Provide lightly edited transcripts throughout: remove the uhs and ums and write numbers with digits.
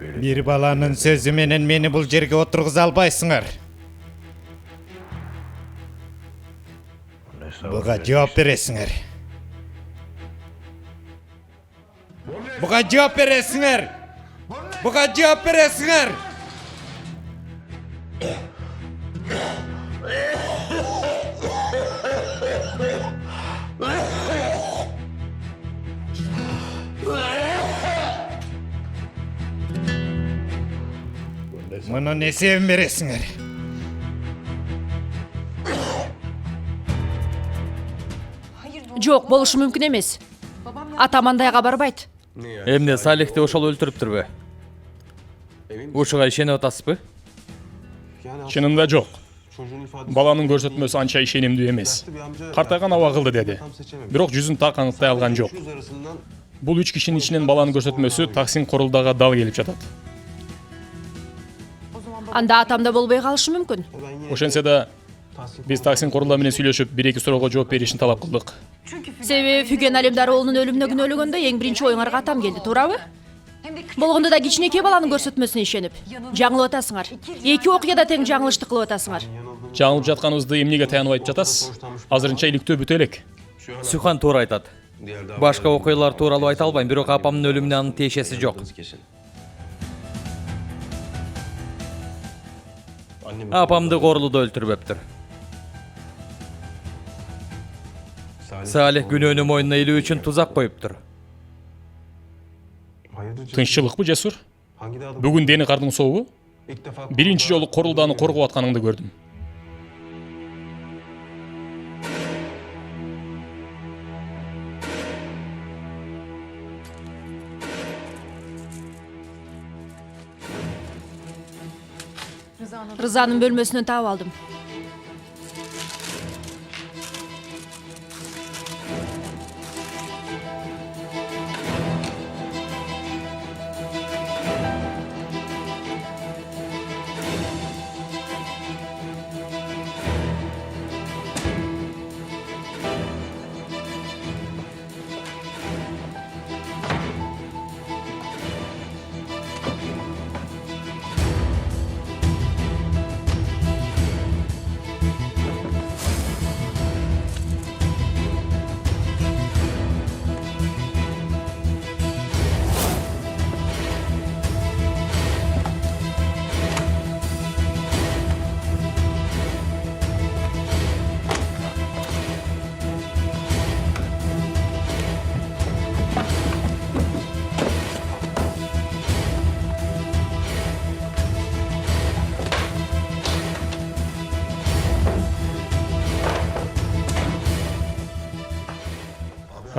Bir balanın sözü menen meni bul жерге отыргыза албайсыңар. Буга жооп бересиңер. Буга жооп бересиңер. Буга жооп бересиңер. Муну несебин бересиңер? Жок, болушу мүмкүн эмес. Атам андайга барбайт. Эмне Салихти ошол өлтүрүптүрбү? Ушуга ишенип атасызбы? Чынында жок. Баланын көрсөтмөсү анча ишенимдүү эмес. Картайган аба кылды деди. Бирок жүзүн так аныктай алган жок. Бул 3 кишинин ичинен баланын көрсөтмөсү Таксин Корулдага дал келип жатат. Анда атамда болбой калышы мүмкүн. Ошентсе да биз Таксин Корулда менен сүйлөшүп, 1-2 суроого жооп беришин талап кылдык. Себеби Фүген Алемдар оолунун өлүмүнө күнөөлөгөндө эң биринчи оюңарга атам келди, туурабы? Болгондо да кичинекей баланын көрсөтмөсүнө ишенип, жаңылып атасыңар. 2 окуяда тең жаңылыштык кылып атасыңар. Жаңылып жатканыбызды эмнеге таянып айтып жатасыз? Азырынча иликтөө бүтө элек. Сүйхан туура айтат. Башка окуялар тууралуу айта албайм, бирок апамдын өлүмүнө анын тиешеси жок. Апамды Корулуда өлтүрбөптүр. Салих күнөөнү мойнуна илүү үчүн тузак коюптур. Тынччылыкпы, Жесур? Бүгүн Дени кардын сообу? Биринчи жолу Корулданы коргоп атканыңды көрдүм. Рызанын бөлмөсүнөн таап алдым.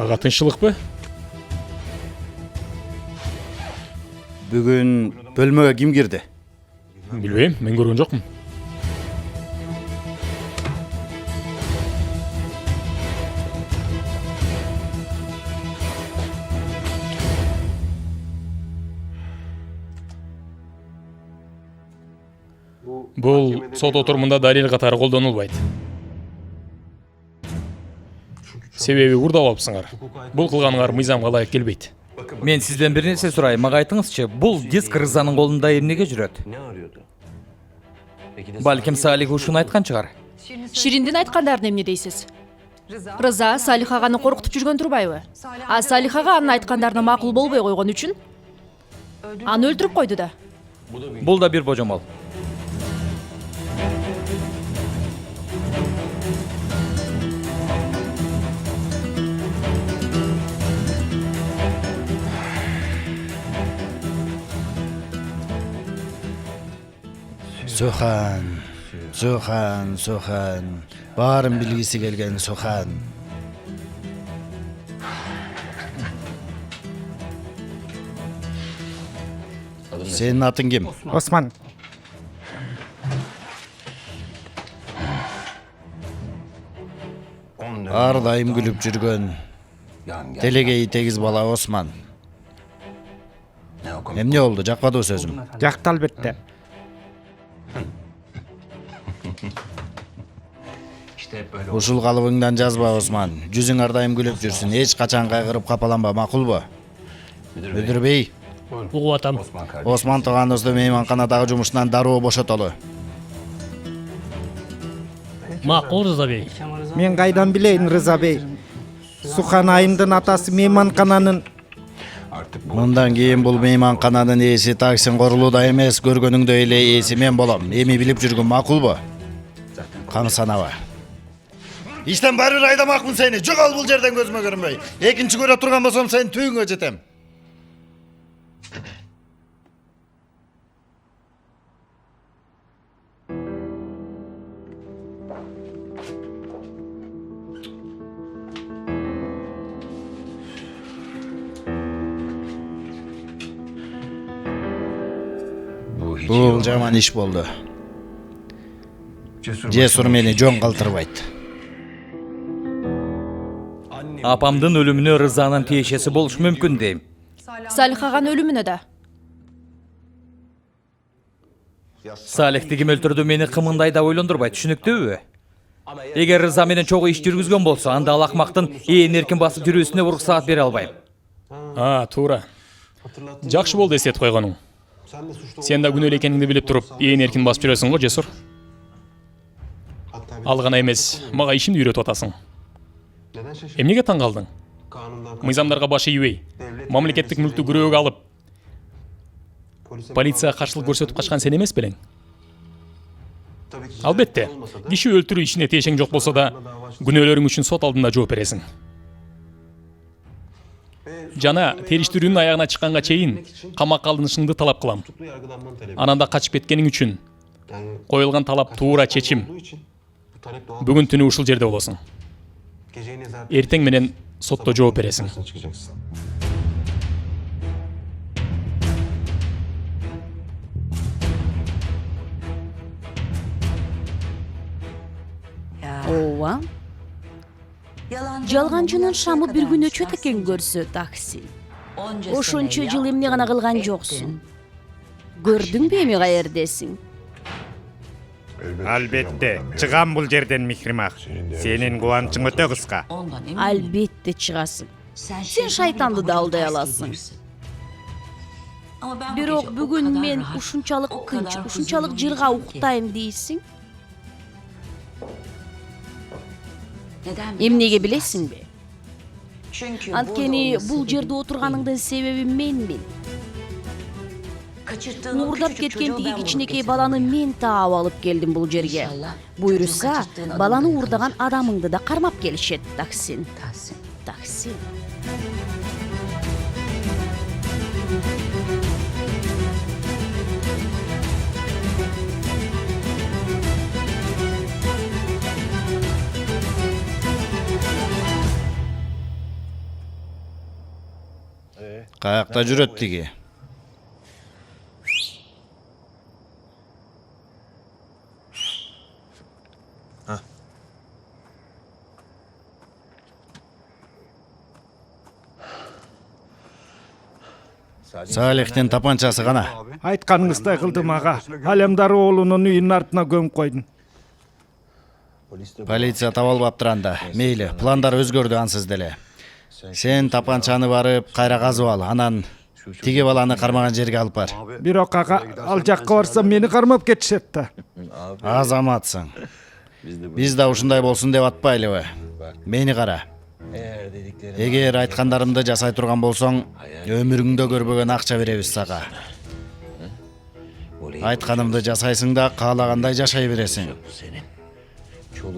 Ага, тынччылыкпы? Бүгүн бөлмөгө ким кирди? Билбейм, мен көргөн жокмун. Бул сот отурумунда далил катары колдонулбайт. Себеби урдап алыпсыңар. Бул кылганыңар мыйзамга ылайык келбейт. Мен сизден бир нерсе сурайм, мага айтыңызчы, бул диск Рызанын колунда эмнеге жүрөт? Балким Салих ушуну айткан чыгар. Шириндин айткандарын эмне дейсиз? Рыза Салих аганы коркутуп жүргөн турбайбы? А Салих ага анын айткандарына макул болбой койгон үчүн аны өлтүрүп койду да. Бул да бир божомол. Сухан. Баарын билгиси келген Сухан. Сенин атың ким? Осман. Ар дайым күлүп жүргөн делегей тегиз бала Осман. Эмне болду, жакпадыбы сөзүм? Жакты албетте. Ушул калыбыңдан жазба, Осман. Жүзүң ар дайым күлүп жүрсүн. Эч качан кайгырып капаланба, макулбу? Мүдүрбей, угуп атам. Осман тууганыбызды мейманканадагы жумушунан дароо бошотолу. Макул Рыза бей. Мен кайдан билейин, Рыза бей? Сухан айымдын атасы мейманкананын. Мындан кийин бул мейманкананын ээси Таксин Корулууда эмес, көргөнүңдөй эле ээси мен болом. Эми билип жүргүн макулбу? Камсанаба. Иштен баары бир айдамакмын сени. Жогол бул жерден көзүмө көрүнбөй. Экинчи көрө турган болсом сен түйүңгө жетем. Бул жаман иш болду. Жесур мени жон калтырбайт. Апамдын өлүмүнө Рызанын тиешеси болуш мүмкүн дейм. Салихаган өлүмүнө да. Салихти ким өлтүрдү мени кымындай да ойлондурбайт, түшүнүктүүбү? Эгер Рыза менен чогуу иш жүргүзгөн болсо, анда ал акмактын ээн эркин басып жүрүүсүнө уруксаат бере албайм. Туура. Жакшы болду эстетип койгонуң. Сен да күнөөлүү экениңди билип туруп, ээн эркин басып жүрөсүң го, Жесур. Ал гана эмес, мага ишимди үйрөтүп атасың. Эмнеге таң калдың? Мыйзамдарга баш ийбей, мамлекеттик мүлктү күрөөгө алып, полицияга каршылык көрсөтүп качкан сен эмес белең? Албетте, киши өлтүрүү ишине тиешең жок болсо да, күнөөлөрүң үчүн сот алдында жооп бересиң. Жана териштирүүнүн аягына чыкканга чейин камакка алынышыңды талап кылам. Анан да качып кеткениң үчүн коюлган талап туура чечим. Бүгүн түнү ушул жерде болосуң. Эртең менен сотто жооп бересиң. Ооба. Жалганчынын шамы бир күн өчөт экен көрсө, Таксин. Ошончо жыл эмне гана кылган жоксуң? Көрдүңбү эми каердесиң? Албетте, чыгам бул жерден Михримах. Сенин кубанычың өтө кыска. Албетте чыгасың. Сен шайтанды да алдай аласың. Бирок бүгүн мен ушунчалык кынч, ушунчалык жырга уктайм дейсиң. Эмнеге билесиңби? Анткени бул жерде отурганыңдын себеби менмин. Мурдап кеткен тиги кичинекей баланы мен таап алып келдим бул жерге. Буйруса, баланы уурдаган адамыңды да кармап келишет, Таксин. Таксин. Каякта жүрөт тиги? Салихтин тапанчасы гана. Айтканыңыздай кылдым ага. Алемдар оолунун үйүнүн артына көмүп койдум. Полиция таба албаптыр анда. Мейли, пландар өзгөрдү ансыз деле. Сен тапанчаны барып кайра казып ал, анан тиги баланы кармаган жерге алып бар. Бирок ага, ал жакка барсам мени кармап кетишет да. Азаматсың. Биз да ушундай болсун деп атпайлыбы? Мени кара. Эгер айткандарымды жасай турган болсоң, өмүрүңдө көрбөгөн акча беребиз сага. Айтканымды жасайсың да каалагандай жашай бересиң.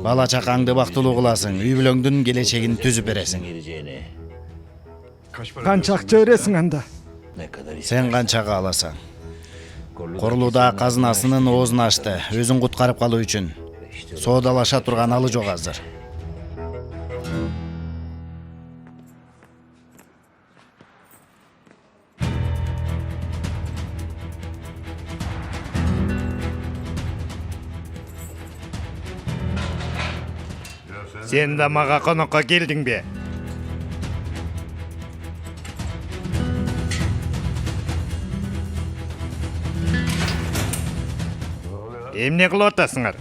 Бала чакаңды бактылуу кыласың, үй бүлөңдүн келечегин түзүп бересиң. Канча акча бересиң анда? Сен канчага аласың? Корулууда казынасынын оозун ачты, өзүн куткарып калуу үчүн. Соодалаша турган алы жок азыр. Сен да мага конокко келдиңби? Эмне кылып атасыңар?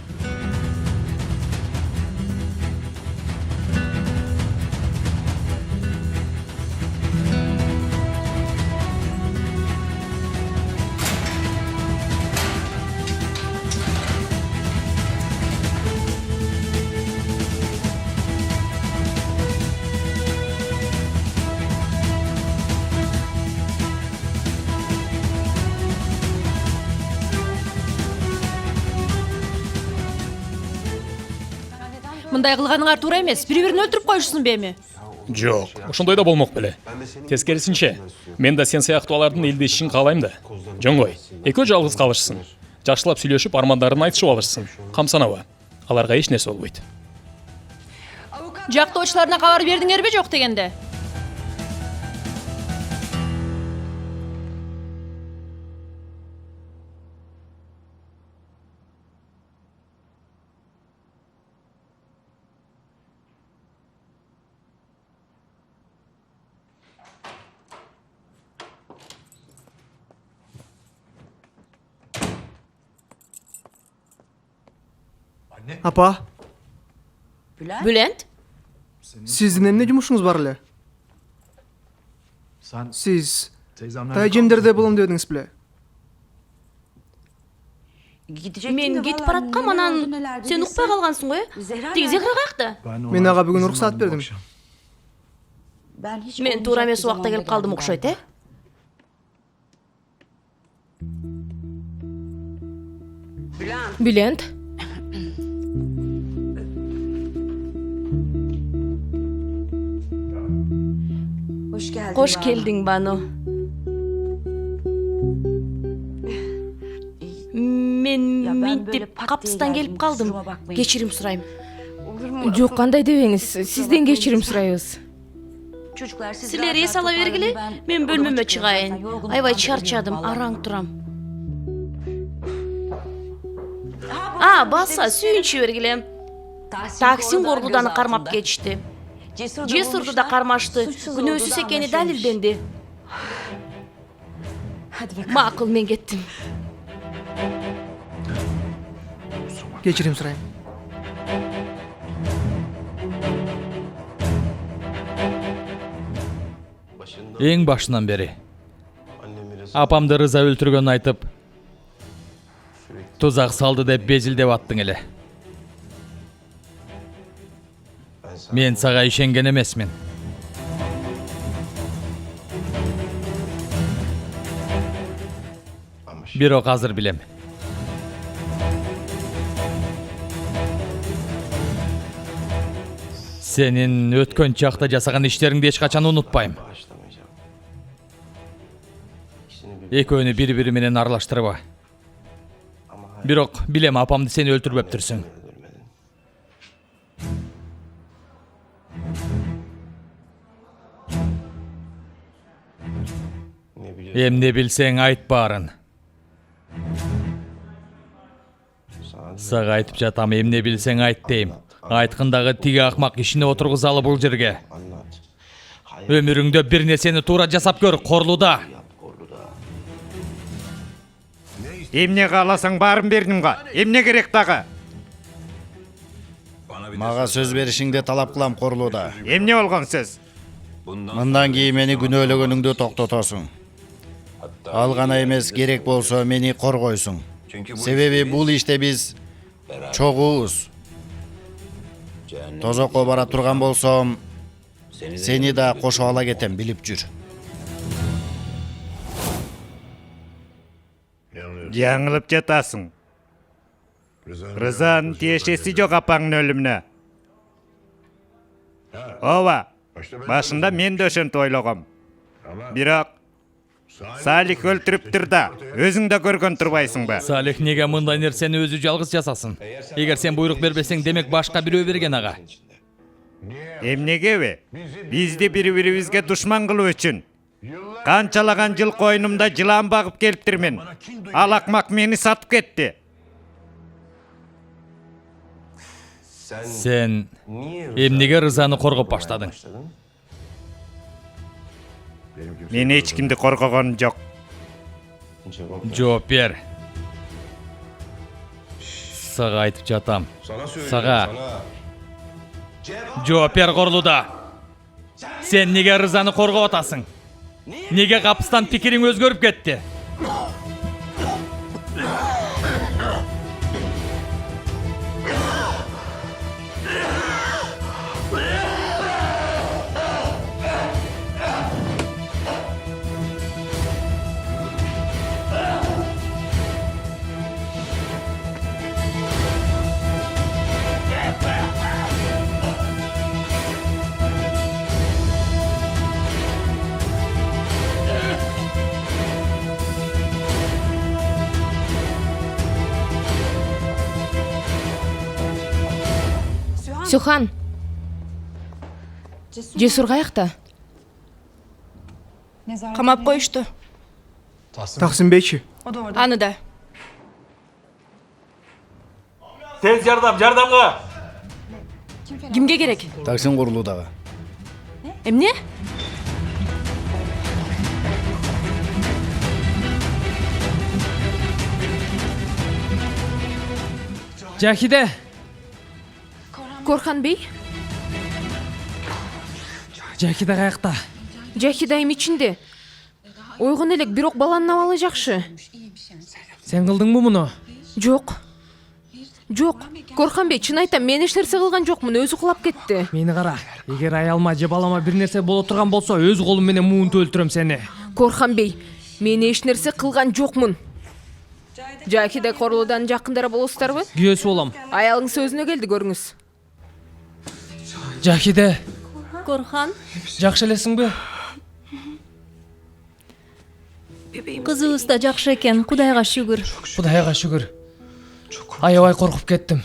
Мындай кылганыңар туура эмес. Бири-бирин өлтүрүп коюшсун беми? Жок, ошондой да болмок беле. Тескерисинче, мен да сен сыяктуулардын элдешишин каалайм да. Жоңгой, экөө жалгыз калышсын. Жакшылап сүйлөшүп, армандарын айтышып алышсын. Камсанаба. Аларга эч нерсе болбойт. Жактоочуларына кабар бердиңерби жок дегенде? Апа, Bülent? сиздин эмне жумушуңуз бар эле? Сиз тайжемдерде болом дедиңиз беле? Мен кетип бараткам, анан сен укпай калгансың го, Тиги Зехра каякта? Мен ага бүгүн уруксаат бердим. Мен туура эмес убакта келип калдым окшойт, Bülent? Кош келдиң, Бану. Мен минтип капыстан келип калдым. Кечирим сурайм. Жок, кандай дебеңиз, сизден кечирим сурайбыз. Силер эс ала бергиле, мен бөлмөмө чыгайын. Аябай чарчадым, араң турам. Баса, сүйүнчү бергиле. Таксин Корлуданы кармап кетишти. Жесурду да кармашты. Күнөөсүз экени далилденди. Макул, мен кеттим. Кечирим сурайм. Эң башынан бери апамды рыза өлтүргөнүн айтып, тузак салды деп безилдеп аттың эле. Мен сага ишенген эмесмин. Бирок азыр билем. Сенин өткөн чакта жасаган иштериңди эч качан унутпайм. Экөөнү бири-бири менен аралаштырба. Бирок билем, апамды сен өлтүрбөптүрсүң. Эмне билсең айт баарын. Сага айтып жатам, эмне билсең айт дейм. Айткындагы тиги акмак ишине отургузалы бул жерге. Өмүрүңдө бир нерсени туура жасап көр, Корлуда. Эмне кааласаң баарын бердим го. Эмне керек дагы? Мага сөз беришиңди талап кылам, Корлуда. Эмне болгон сөз? Мындан кийин мени күнөөлөгөнүңдү токтотосуң. Ал гана эмес, керек болсо мени коргойсуң. Себеби бул иште биз чогуубуз. Тозокко бара турган болсом, сени да кошуп ала кетем, билип жүр. Жаңылып жатасың. Рызанын тиешеси жок апаңдын өлүмүнө. Ооба, башында мен да ошентип ойлогом. Бирок Салих өлтүрүптүр да, өзүң да көргөн турбайсыңбы? Салих неге мындай нерсени өзү жалгыз жасасын? Эгер сен буйрук бербесең, демек башка бирөө берген ага. Эмнегеби? Бизди бири-бирибизге душман кылуу үчүн. Канчалаган жыл койнумда жылан багып келиптирмин. Ал акмак мени сатып кетти. Сен эмнеге Рызаны коргоп баштадың? Мен эч кимди коргогонум жок. Жооп бер. Сага айтып жатам. Сага. Жооп бер, Корлуда. Сен неге Рызаны коргоп атасың? Неге капыстан пикириң өзгөрүп кетти? Сухан. Жесур каякта? Камап коюшту. Таксим Бейчи. Аны да. Tez jardamga. Кимге керек? Таксин курулуудагы. Эмне? Жахиде. Корхан бей? Жахиде каякта? Жахидайым ичинде. Ойгон элек, бирок баланын абалы жакшы. Сен кылдыңбы муну? Жок. Жок. Корхан бей, чын айтам, мен эч нерсе кылган жокмун, өзү кулап кетти. Мени кара. Эгер аялыма же балама бир нерсе боло турган болсо, өз колум менен муунтуп өлтүрөм сени. Корхан бей, мен эч нерсе кылган жокмун. Жахиде Корлуудан жакындара болосуздарбы? Күйөөсү болом. Аялың сөзүнө келди, көрүңүз. Жахиде, Корхан, жакшы элесиңби? кызыбыз да жакшы экен, Кудайга шүгүр. Кудайга шүгүр. Аябай коркуп кеттим.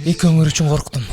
Эки өңүр үчүн корктум.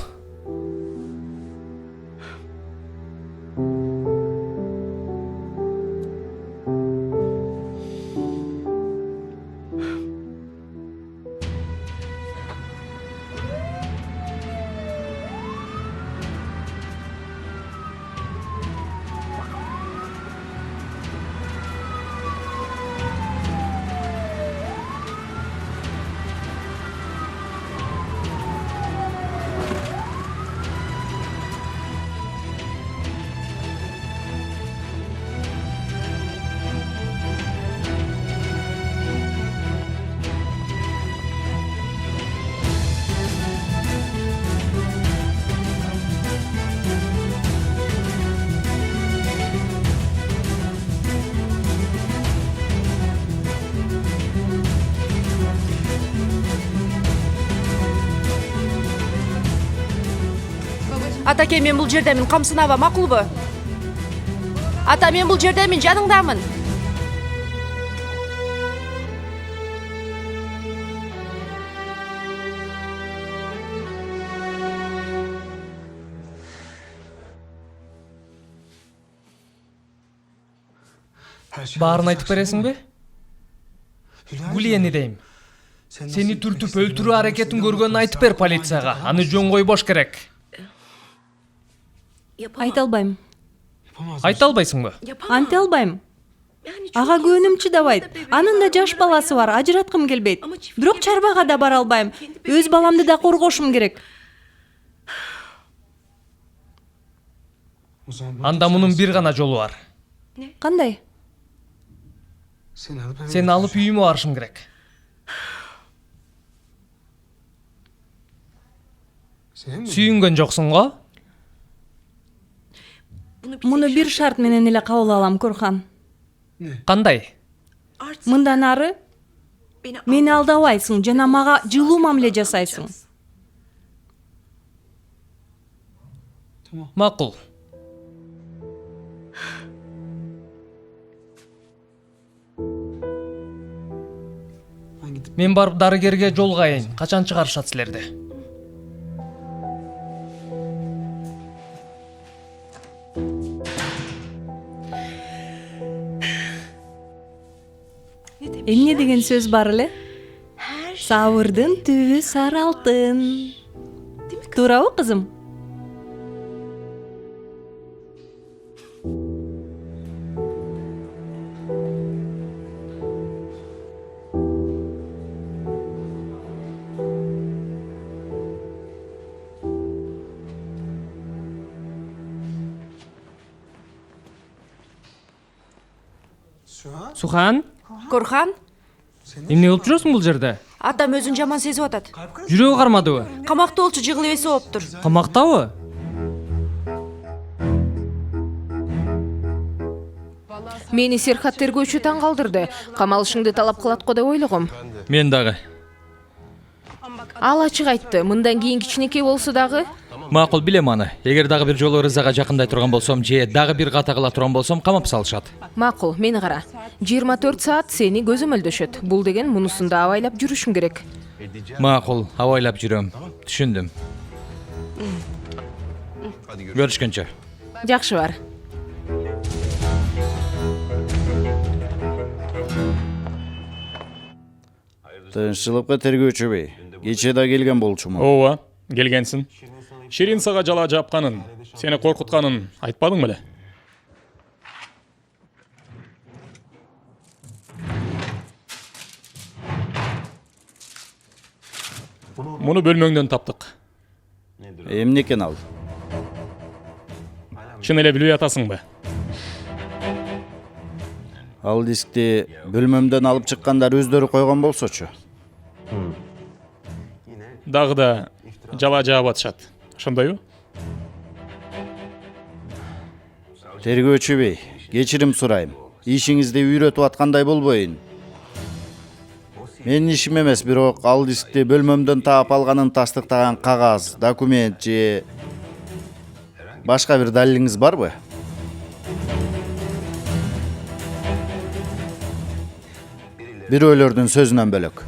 Атаке, мен бул жердемин, камсынаба, макулбу? Ата, мен бул жердемин, жаныңдамын. Баарын айтып бересиңби? Гулияни дейм. Сени түртүп өлтүрүү аракетин көргөнүн айтып бер полицияга. Аны жөн койбош керек. Айта албайм. Айта албайсыңбы? Анте албайм. Ага көөнүм чыдабайт. Анын да жаш баласы бар, ажыраткым келбейт. Бирок чарбага да бара албайм. Өз баламды да коргошум керек. Анда мунун бир гана жолу бар. Кандай? Сени алып үйүмө барышым керек. Сүйүнгөн жоксуң го? Муну бир шарт менен эле кабыл алам, Корхан. Кандай? Мындан ары мени алдабайсың жана мага жылуу мамиле жасайсың. Макул. Мен барып дарыгерге жолугайын. Качан чыгарышат силерди? Эмне деген сөз бар эле? Сабырдын түбү сары алтын. Туурабы, кызым? Сухан, Корхан, эмне кылып жүрөсүң бул жерде? атам өзүн жаман сезип атат. Жүрөгү кармадыбы? Камакта болчу, жыгылып эси болуптур. Камактабы? Мени Серхат тергөөчү таң калтырды. Камалышыңды талап кылат го деп ойлогом. Мен дагы. Ал ачык айтты. Мындан кийин кичинекей болсо дагы Макул, билем аны. Эгер дагы бир жолу Рызага жакындай турган болсом, же дагы бир ката кыла турган болсом, камап салышат. макул, мени кара. 24 саат сени көзөмөлдөшөт. Бул деген мунусун да абайлап жүрүшүң керек. Макул, абайлап жүрөм. Түшүндүм. Görüşкенче. Жакшы бар. Тынччылыкка тергөөчү бей. Кече да келген болчумун. ооба келгенсиң. Ширин сага жала жапканын, сени коркутканын айтпадың беле? Муну бөлмөңдөн таптык. Эмне экен ал? Чын эле билбей атасыңбы? Ал дискти бөлмөмдөн алып чыккандар өздөрү койгон болсочу. Дагы да жала жаап атышат. Ошондойбу? Тергөөчү бей, кечирим сурайм. Ишиңизди үйрөтүп аткандай болбойын. Менин ишим эмес, бирок ал дискти бөлмөмдөн таап алганын тастыктаган кагаз, документ же башка бир далилиңиз барбы? Бирөөлөрдүн сөзүнөн бөлөк.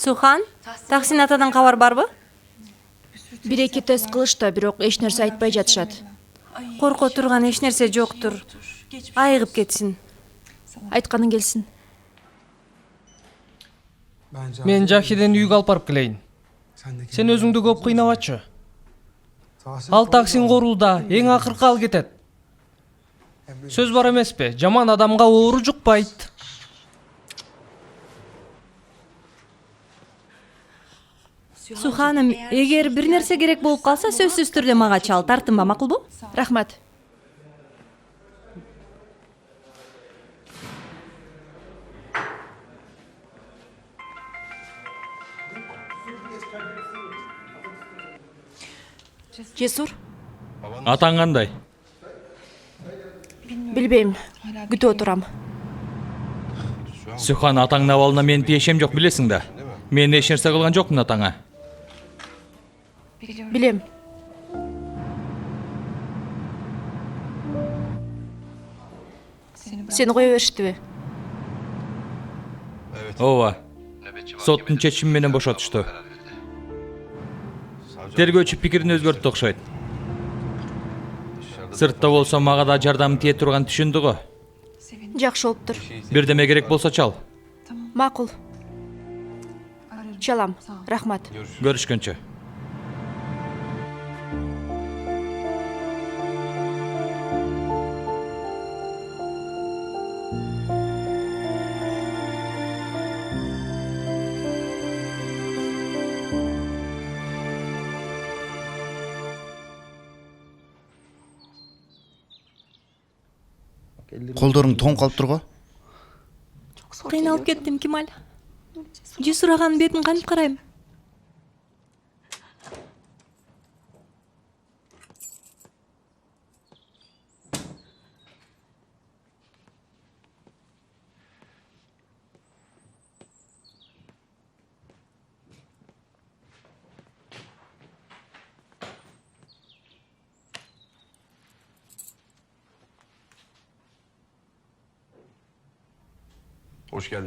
Сухан, Таксин атадан кабар барбы? Бир эки тест кылышты, бирок эч нерсе айтпай жатышат. Корко турган эч нерсе жоктур. Айыгып кетсин. Айтканың келсин. Мен Жахиден үйгө алып барып келейин. Сен өзүңдү көп кыйнабачы. Ал Таксин корулда эң акыркы ал кетет. Сөз бар эмеспи? Жаман адамга оору жукпайт. Суханым, эгер бир нерсе керек болуп калса, сөзсүз түрдө мага чал, тартынба, макулбу? Рахмат. Жесур, Атаң кандай? билбейм. Күтүп отурам. Сухан, атаңдын абалына менин тиешем жок, билесиң да. Мен эч нерсе кылган жокмун атаңа. Билем. Сени кое бериштиби? Ооба. Соттун чечими менен бошотушту. Тергөөчү пикирин өзгөрттү окшойт. Сыртта болсо мага да жардам тие турган түшүндү го. Жакшы болуптур. Бирдеме керек болсо чал. Макул. Чалам. Рахмат. Görüşкөнчө. Колдоруң тоң калып турго? Кыйналып кеттим, Кемал. Жесур аганын бетин кантип карайм?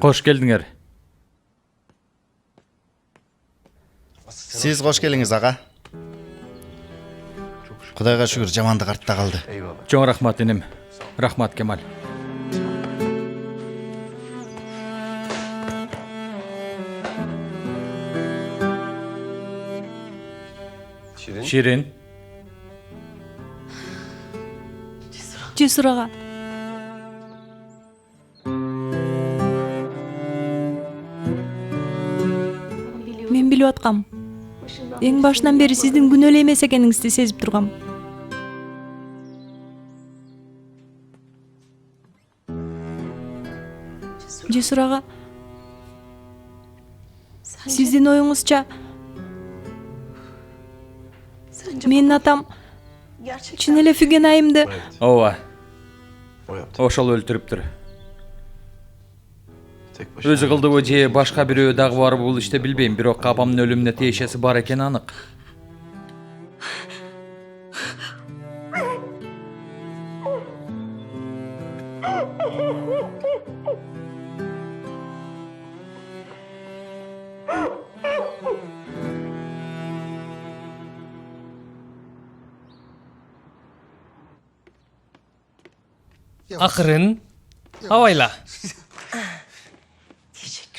Кош келдиңер. Сиз кош келиңиз, ага. Кудайга шүгүр, жамандык артта калды. Чоң рахмат иним. Рахмат, Кемал. Ширин. Жесур ага. Мен билип аткам. Эң башынан бери сиздин күнөөлүү эмес экениңизди сезип тургам. Жесур ага, сиздин оюңузча менин атам чын эле Фүген айымды Ооба. Ошол өлтүрүптүр. Өзү кылдыбы же башка бирөө дагы бар бул иште билбейм, бирок апамдын өлүмүнө тиешеси бар экени анык. Акырын. Абайла.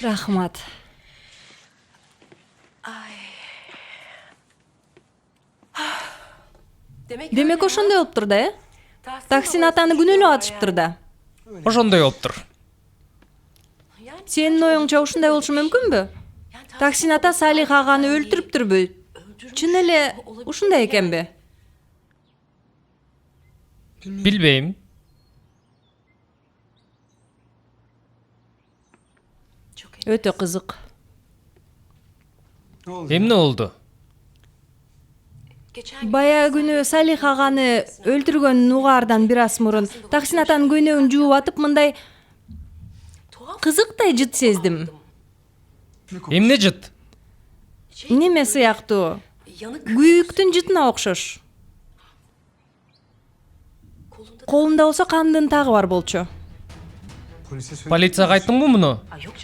Рахмат. Демек ошондой болуптур да, э? Таксин атаны күнөөлөп атышыптыр да. Ошондой болуптур. Сенин оюңча ушундай болушу мүмкүнбү? Таксин ата Салих аганы өлтүрүптүрбү? Чын эле ушундай экенби? Билбейм. Өтө кызык. Эмне болду? Баягы күнү Салих аганы өлтүргөн угаардан бир аз мурун Таксин атанын көйнөгүн жууп атып мындай кызыктай жыт сездим. Эмне жыт? Неме сыяктуу? Күйүктүн жытына окшош. Колунда болсо кандын тагы бар болчу. Полицияга айттыңбы муну?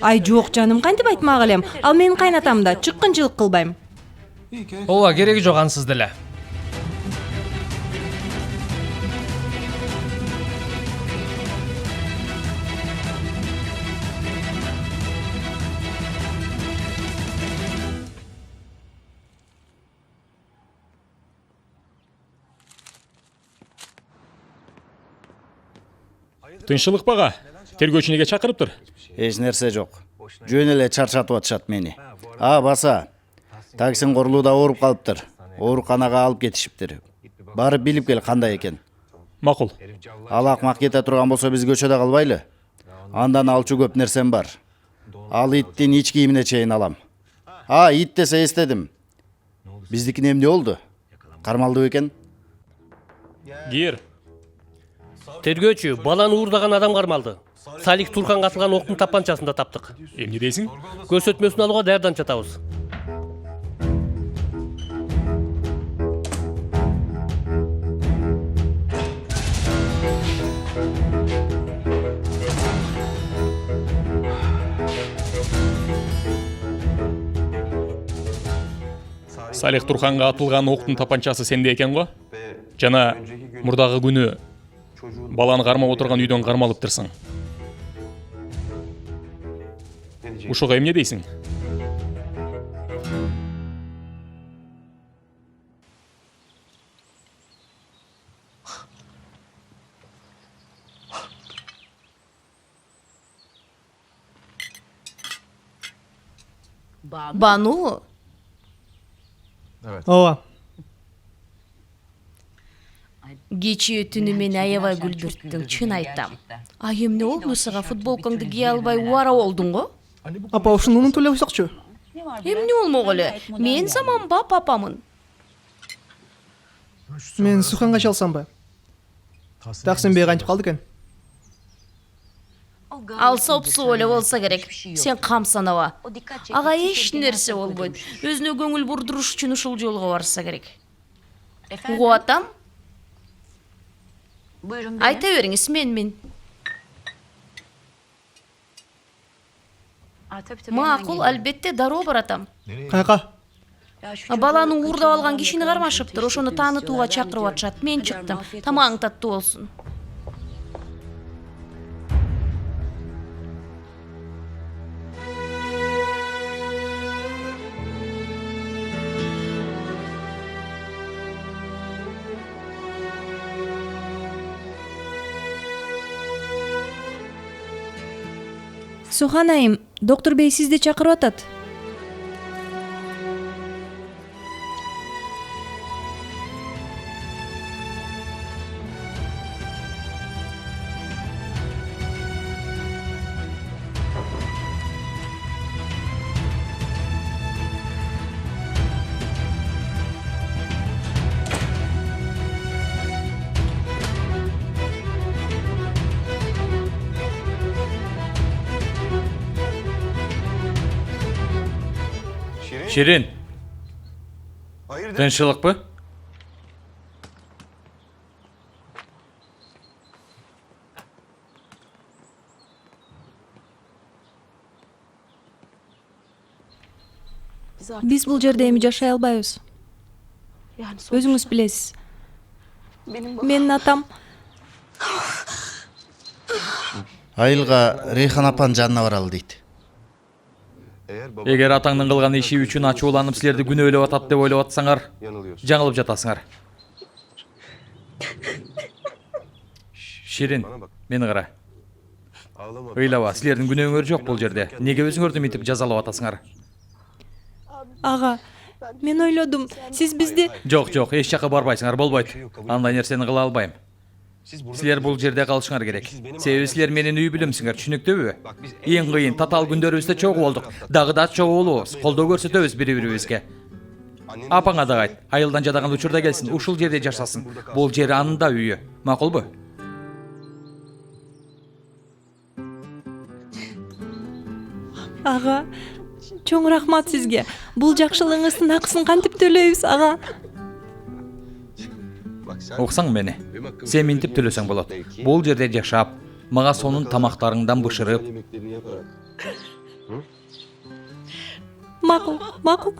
Ай жок жаным, кантип айтмак элем. Ал менин кайнатам да, чыккынчылык кылбайм. Ооба, кереги жок ансыз деле. Тынччылык бага. Тергөөчү неге чакырыптыр? Эч нерсе жок. Жөн эле чарчатып атышат мени. Баса. Таксин корулууда ооруп калыптыр. Ооруканага алып кетишиптир. Барып билип кел кандай экен. Макул. Ал акмак кете турган болсо биз көчөдө калбайлы. Андан алчу көп нерсем бар. Ал иттин ич кийимине чейин алам. Ит десе эстедим. Биздикине эмне болду? Кармалды экен? Кир. Тергөөчү, баланы уурдаган адам кармалды. Салих Турханга атылган октун тапанчасын да таптык. Эмне дейсиң? Көрсөтмөсүн алууга даярданып жатабыз. Салих Турханга атылган октун тапанчасы сенде экен го? Жана мурдагы күнү баланы кармап отурган үйдөн кармалыптырсың. Ушуга эмне дейсиң? Бану? Ооба. Кечээ түнү мени аябай күлдүрттүң, чын айтам. Эмне болмусуга футболкаңды кие албай убара болдуң го? Апа ушуну унутуп эле койсокчу. Эмне болмок эле? Мен заманба папамын. Мен Суханга чалсамбы? Таксинбей кантип калды экен? Ал сопсу эле болсо керек. Сен камсанаба. Ага эч нерсе болбойт. Өзүнө көңүл бурдуруш үчүн ушул жолго барса керек. Угуп атам? Айта бериңиз, мен. Макул, албетте дароо баратам. Каяка? Баланы уурдап алган кишини кармашыптыр, ошону таанытууга чакырып атышат. Мен чыктым. Тамагың таттуу болсун. Сухан айым, доктор бей сизди чакырып атат. Şirin. Тынччылыкпы? Биз бул жерде эми жашай албайбыз. Өзүңүз билесиз. Менин атам Айылга Рейхан апанын жанына баралы дейт. Эгер атаңдын кылган иши үчүн ачууланып силерди күнөөлөп атат деп ойлоп атсаңар, жаңылып жатасыңар. Ширин, мени кара. Ыйлаба, силердин күнөөңөр жок бул жерде. Неге өзүңөрдү мынтип жазалап атасыңар? ага, мен ойлодум, сиз бизди Жок, эч жака барбайсыңар, болбойт. Андай нерсени кыла албайм. Силер бул жерде калышыңар керек. Себеби силер менин үй бүлөмсүңөр, түшүнүктүүбү? Эң кыйын татаал күндөрүбүздө чогуу болдук. Дагы да чогуу болобуз. Колдоо көрсөтөбүз бири-бирибизге. Апаңа да айт, айылдан жадаган учурда келсин, ушул жерде жашасын. Бул жер анын да үйү. Макулбу? ага, чоң рахмат сизге. Бул жакшылыгыңыздын акысын кантип төлөйбүз, ага? Уксаң мени. Сен минтип төлөсөң болот. Бул жерде жашап, мага сонун тамактарыңдан бышырып. Макул, макул.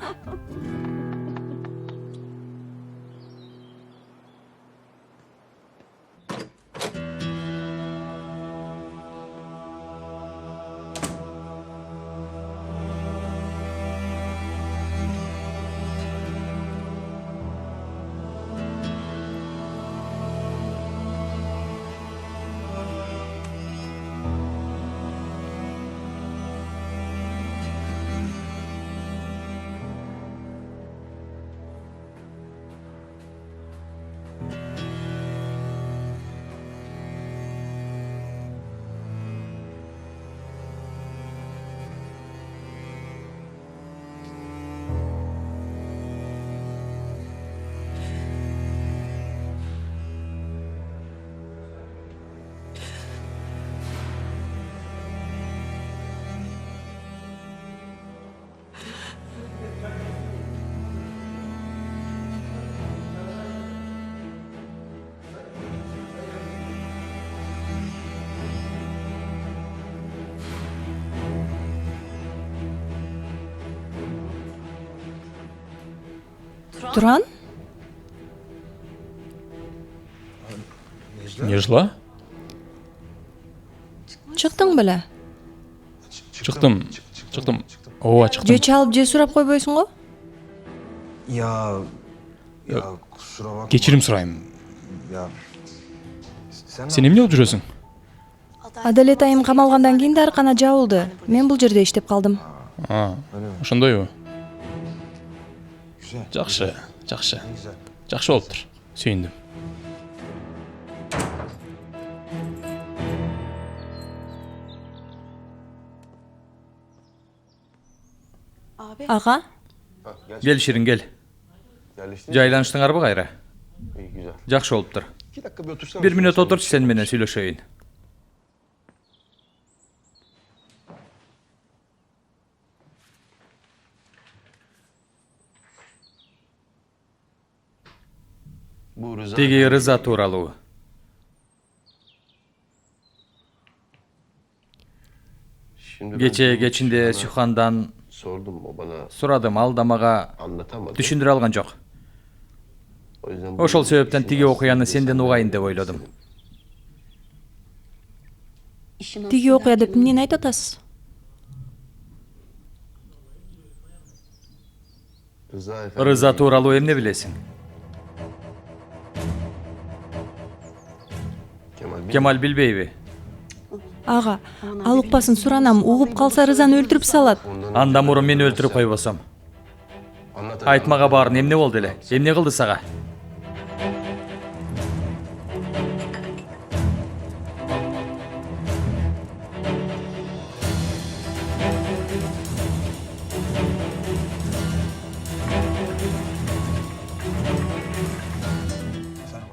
Туран? Нежла? Чыктың беле? Чыктым. Ооба, чыктым. Же чалып же сурап койбойсуң го? Кечирим сурайм. Сен эмне болуп жүрөсүң? Адалет айым камалгандан кийин дарыкана жабылды. Мен бул жерде иштеп калдым. Ошондойбу? Жакшы. Жакшы болуптур. Сүйүндүм. Ага, Кел Ширин, кел. Жайланыштыңарбы кайра? Жакшы болуптур. 1 мүнөт отурчу, сен менен сүйлөшөйүн. Тиги Рыза тууралуу. Кече кечинде Сухандан сурадым, ал да мага түшүндүрө алган жок. Ошол себептен тиги окуяны сенден угайын деп ойлодум. тиги окуя деп эмнени айтып атасыз? Рыза тууралуу эмне билесиң? Кемаль билбейби? Ага, ал укпасын, суранам. Угуп калса Рызаны өлтүрүп салат. Андан мурун мени өлтүрүп койбосом. Айт мага баарын, эмне болду эле? Эмне кылды сага?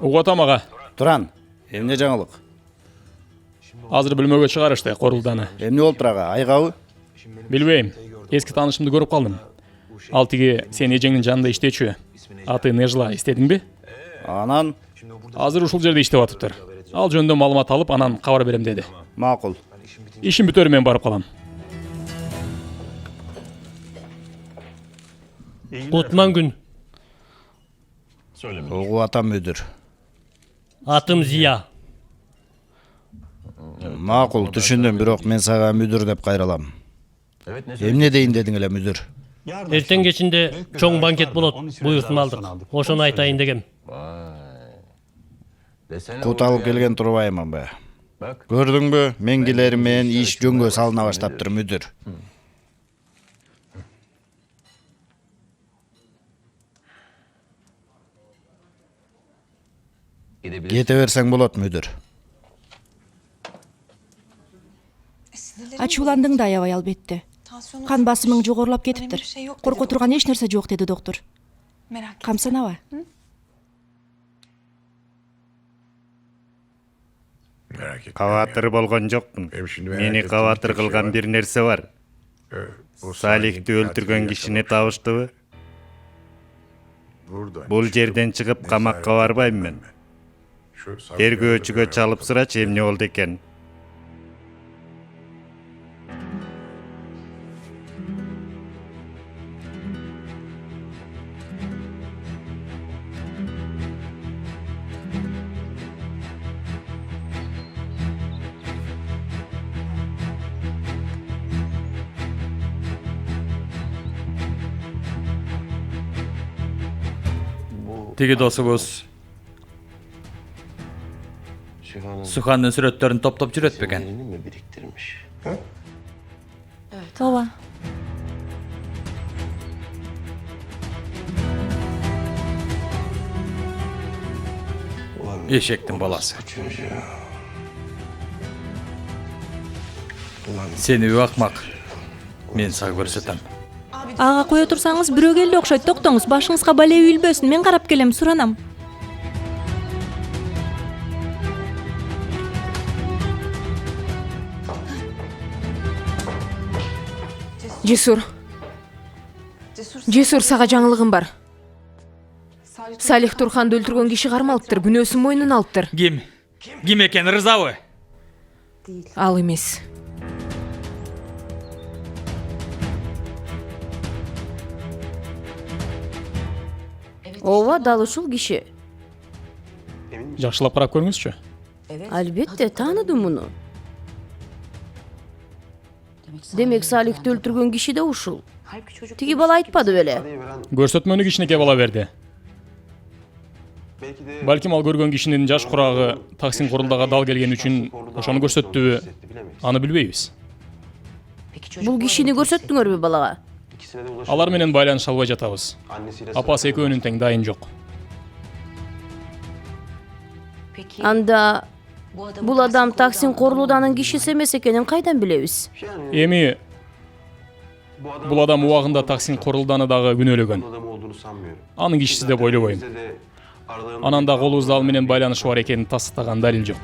Угатам ага. Туран, эмне жаңылык? Азыр бөлмөгө чыгарышты корулданы. Эмне болуптур ага? Айгабы? Билбейм. Эски таанышымды көрүп калдым. Ал тиги сен эжеңдин жанында иштечү. Аты Нежла, эстедиңби? Анан Азыр ушул жерде иштеп атыптыр. Ал жөнүндө маалымат алып, анан кабар берем деди. макул. Ишим бүтөрү мен барып калам. Кутман күн. Угу атам мүдір. Атым Зия. Макул, түшүндүм, бирок мен сага мүдүр деп кайралам. Эмне дейин дедиң эле мүдүр? Эртең кечинде чоң банкет болот. Буйртун алдык. Ошону айтайын дегем. Кут алып келген турбаймынбы? Көрдүңбү? Мен келерим менен иш жөнгө салына баштаптыр мүдүр. Кете берсең болот мүдүр. Ачууландың да аябай албетте. Кан басымың жогорулап кетиптир. Корко турган эч нерсе жок, деди доктур. Камсанаба. Кабатыр болгон жокмун. Мени кабатыр кылган бир нерсе бар. Салихти өлтүргөн кишини табыштыбы? Бул жерден чыгып камакка барбайм мен. Тергөөчүгө чалып сурачы эмне болду экен. Тиги досубуз Суханын сүрөттөрүн топтоп жүрөт бекен. ооба. Эшектин баласы. Сени акмак. Мен сага көрсөтөм. Ага кое турсаңыз бирөө келди окшойт. Токтоңуз, башыңызга бале үйүлбөсүн. Мен карап келем, суранам. Жесур, сага жаңылыгым бар. Салих Турханды өлтүргөн киши кармалыптыр, күнөөсүн мойнуна алыптыр. Ким? Ким экен, рызабы? Ал эмес. Ооба, дал ушул киши. Жакшылап карап көрүңүзчү. Албетте, тааныдым муну. Демек Салихти өлтүргөн киши да ушул. Тиги бала айтпады беле? Көрсөтмөнү кичинекей бала берди. Балким ал көргөн кишинин жаш курагы Таксин Корулдага дал келген үчүн ошону көрсөттүбү? Аны билбейбиз. Бул кишини көрсөттүңөрбү балага? Алар менен байланыша албай жатабыз. Апасы экөөнүн тең дайын жок. Анда бул адам Таксин Корулуданын кишиси эмес экенин кайдан билебиз? Эми бул адам убагында Таксин Корулданы дагы күнөөлөгөн. Анын кишиси деп ойлобойм. Анан да колубузда ал менен байланышы бар экенин тастыктаган далил жок.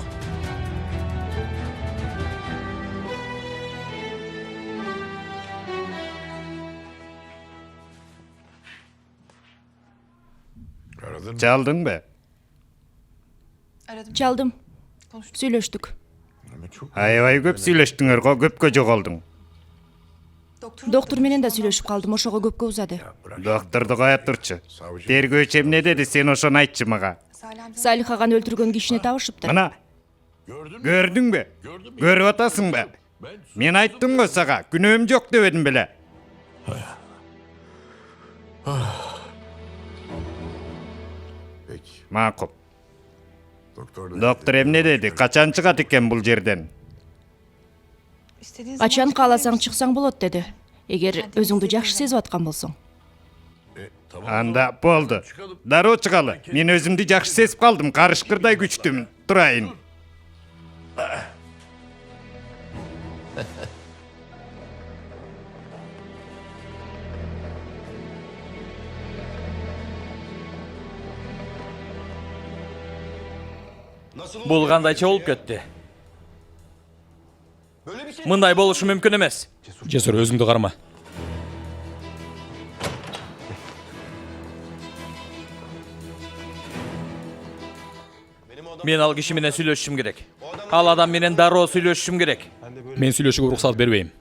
Чалдыңбы? Чалдым. Сүйлөштүк. Аябай көп сүйлөштүңөр го, көпкө жоголдуң. Доктур менен да сүйлөшүп калдым, ошого көпкө узады. Докторду коя турчу. Тергөөчү эмне деди, сен ошону айтчы мага. Салих аганы өлтүргөн кишини табышыптыр. Мына, көрдүңбү? Көрүп атасыңбы? Мен айттым го сага, күнөөм жок дебедим беле. Макул. Доктор эмне деди? Качан чыгат экен бул жерден? Качан кааласаң чыксаң болот деди. Эгер өзүңдү жакшы сезип аткан болсоң. Анда болду. Дароо чыгалы. Мен өзүмдү жакшы сезип калдым. Карышкырдай күчтүмүн. Турайын. Бул кандайча болуп кетти? Мындай болушу мүмкүн эмес. Жесур, өзүңдү карма. Мен ал киши менен сүйлөшүшүм керек. Ал адам менен дароо сүйлөшүшүм керек. Мен сүйлөшүүгө уруксат бербейм.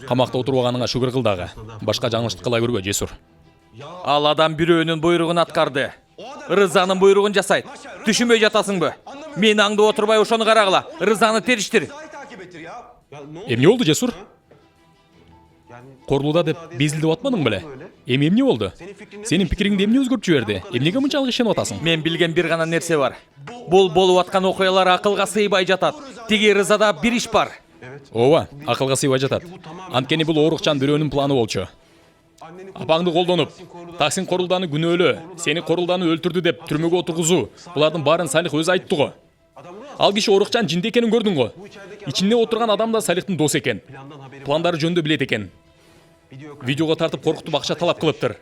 Камакта отурбаганыңа шүгүр кыл дагы. Башка жаңылыштык кыла көрбө, Жесур. Ал адам бирөөнүн буйругун аткарды. Рызанын буйругун жасайт. Түшүнбөй жатасыңбы? Мен аңды отурбай ошону карагыла. Рызаны териштир. Эмне болду Жесур? Корулуда деп безилдеп атпадың беле? Эмне болду? Сенин пикириңди эмне өзгөртүп жиберди? Эмнеге мынчалык ишенип атасың? Мен билген бир гана нерсе бар. Бул болуп аткан окуялар акылга сыйбай жатат. Тиги Рызада бир иш бар. Ооба, акылга сыйбай жатат. Анткени бул оорукчан бирөөнүн планы болчу. Апаңды колдонуп, Таксин Корулданы күнөөлөө, сени Корулданы өлтүрдү деп түрмөгө отургузуу. Булардын баарын Салих өзү айтты го. Ал киши оорукчан жинди экенин көрдүң го. Ичинде отурган адам да Салихтин досу экен. Пландары жөнүндө билет экен. Видеого тартып коркутуп акча талап кылыптыр.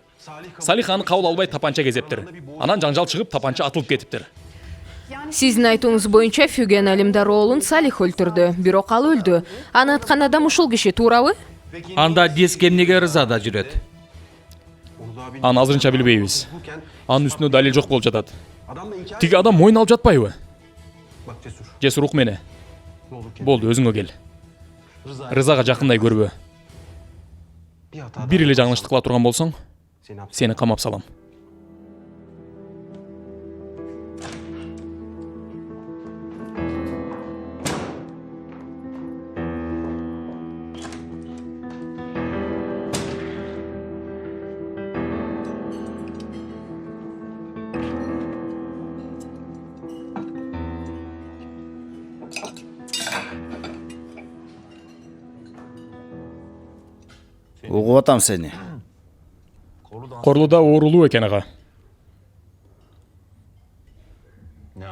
Салих аны кабыл албай тапанча кезептир. Анан жаңжал чыгып тапанча атылып кетиптир. Сиздин айтууңуз боюнча Фюген Алимдар оолун Салих өлтүрдү, бирок ал өлдү. Аны аткан адам ушул киши, туурабы? Анда диск эмнеге Рызада жүрөт? Аны азырынча билбейбиз. Анын үстүнө далил жок болуп жатат. Тиги адам мойын алып жатпайбы? Жесур ук мени. Болду, өзүңө кел. Рызага жакындай көрбө. Бир эле жаңылыштык кыла турган болсоң, сени камап салам. Угуп атам сени. Корулуда оорулуу экен ага.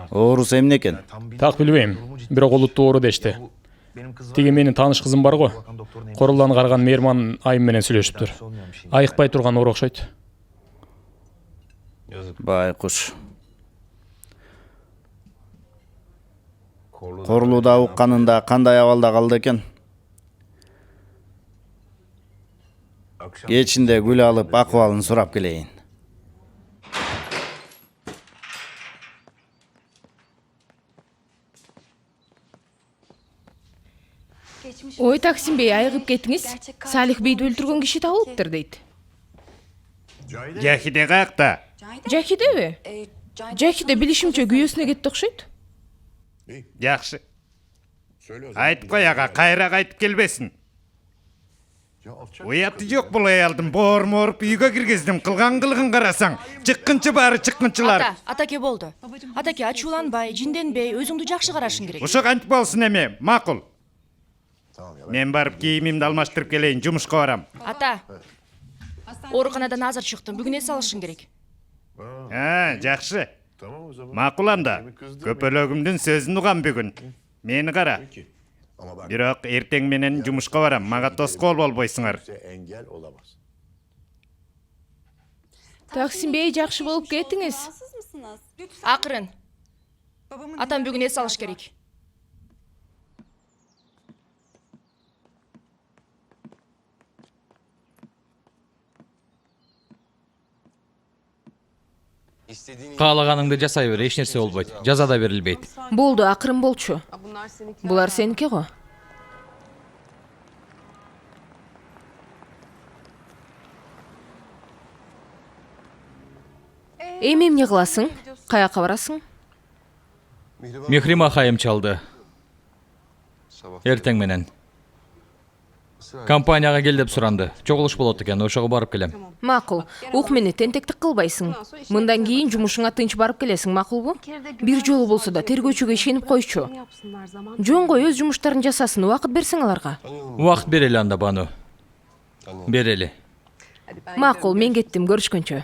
Оорусу эмне экен? Так билбейм, бирок олуттуу оору дешти. Тиги менин тааныш кызым бар го. Корулданы караган Мейрман айым менен сүйлөшүптүр. Айыкпай турган оору окшойт. Байкуш. Корулуда укканында кандай абалда калды экен? Кечинде гүл алып акыбалын сурап келейин. Ой, Таксин бей, айыгып кетиңиз. Салих бейди өлтүргөн киши табылыптыр дейт. Жахиде каякта? Жахидеби? Жахиде билишимче күйөөсүнө кетти окшойт. Жакшы. Айтып кой ага, кайра кайтып келбесин. Уяты жок бул аялдын боор-мооруп үйгө киргиздим, кылган кылыгын карасаң. Чыккынчы баары чыккынчылар. Атаке болду. Атаке ачууланбай, жинденбей, өзүңдү жакшы карашың керек. Ошо кантип болсун эми, макул. Мен барып кийимимди алмаштырып келейин, жумушка барам. Ата. Ооруканадан азыр чыктым. Бүгүн эс алышың керек. Жакшы. Макул анда. Көпөлөгүмдүн сөзүн угам бүгүн. Мени кара. Бирок эртең менен жумушка барам. Мага тоскоол болбойсуңар. Таксин бей, жакшы болуп кетиңиз. Акырын. Атам бүгүн эс алыш керек. Каалаганыңды жасай бер, эч нерсе болбойт. Жаза да берилбейт. Болду, акырын болчу. Булар сеники го. Эми эмне кыласың? Каяка барасың? Мехрима хайым чалды. Эртең менен. Компанияга кел деп суранды. Чогулуш болот экен, ошого барып келем. Макул. Ук мени, тентектик кылбайсың. Мындан кийин жумушуңа тынч барып келесиң, макулбу? Бир жолу болсо да тергөөчүгө ишенип койчу. Жон кой, өз жумуштарын жасасын, убакыт берсең аларга. Убакыт берели анда, Бану. Берели. Макул, мен кеттим, көрүшкөнчө.